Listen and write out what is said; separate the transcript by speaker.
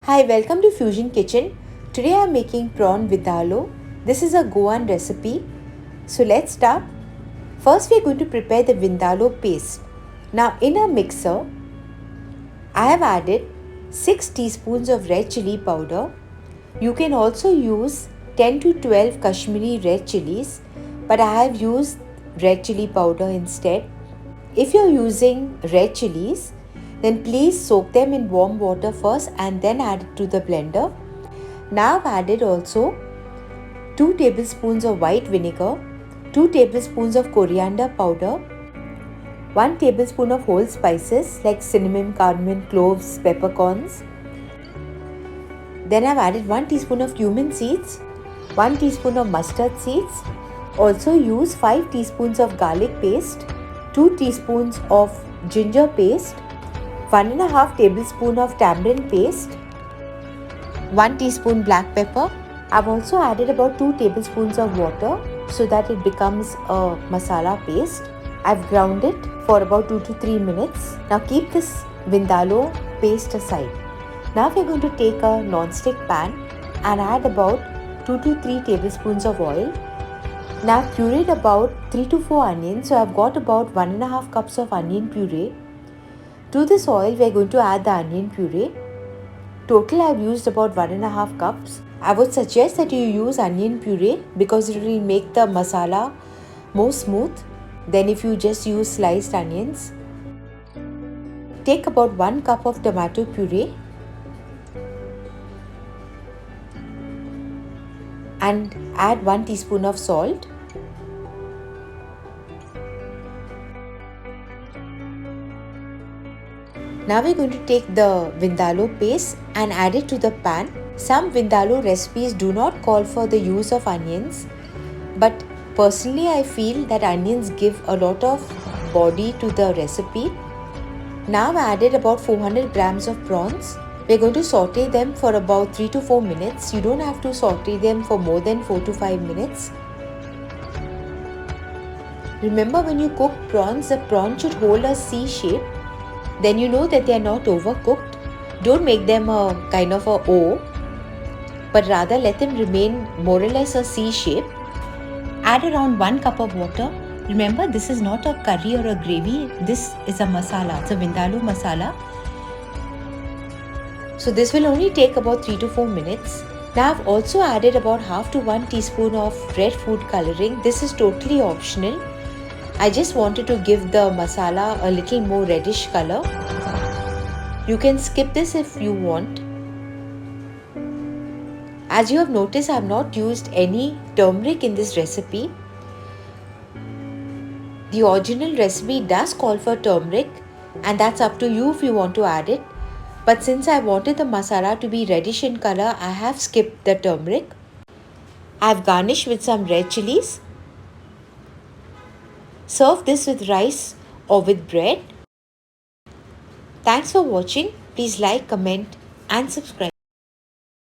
Speaker 1: Hi, welcome to Fusion Kitchen. Today I am making prawn vindaloo. This is a Goan recipe. So let's start. First we are going to prepare the vindaloo paste. Now in a mixer, I have added 6 teaspoons of red chili powder. You can also use 10 to 12 Kashmiri red chilies, but I have used red chili powder instead. If you are using red chilies, then please soak them in warm water first and then add it to the blender. Now I've added also 2 tablespoons of white vinegar, 2 tablespoons of coriander powder, 1 tablespoon of whole spices like cinnamon, cardamom, cloves, peppercorns. Then I've added 1 teaspoon of cumin seeds, 1 teaspoon of mustard seeds. Also use 5 teaspoons of garlic paste, 2 teaspoons of ginger paste, 1.5 tablespoon of tamarind paste, 1 teaspoon black pepper. I've also added about 2 tablespoons of water so that it becomes a masala paste. I've ground it for about 2 to 3 minutes. Now keep this vindaloo paste aside. Now we're going to take a non-stick pan and add about 2 to 3 tablespoons of oil. Now I've pureed about 3 to 4 onions, so I've got about 1.5 cups of onion puree. To this oil, we are going to add the onion puree. Total, I have used about 1.5 cups. I would suggest that you use onion puree because it will make the masala more smooth than if you just use sliced onions. Take about 1 cup of tomato puree and add 1 teaspoon of salt. Now we're going to take the vindaloo paste and add it to the pan. Some vindaloo recipes do not call for the use of onions, but personally I feel that onions give a lot of body to the recipe. Now I've added about 400 grams of prawns. We're going to saute them for about 3 to 4 minutes. You don't have to saute them for more than 4 to 5 minutes. Remember, when you cook prawns, the prawn should hold a C shape. Then you know that they are not overcooked. Don't make them a kind of a O, but rather let them remain more or less a C shape. Add around 1 cup of water. Remember, this is not a curry or a gravy. This is a masala. It's a vindaloo masala. So this will only take about 3 to 4 minutes. Now I've also added about half to 1 teaspoon of red food coloring. This is totally optional. I just wanted to give the masala a little more reddish color. You can skip this if you want. As you have noticed, I have not used any turmeric in this recipe. The original recipe does call for turmeric, and that's up to you if you want to add it. But since I wanted the masala to be reddish in color, I have skipped the turmeric. I have garnished with some red chilies. Serve this with rice or with bread. Thanks for watching. Please like, comment and subscribe.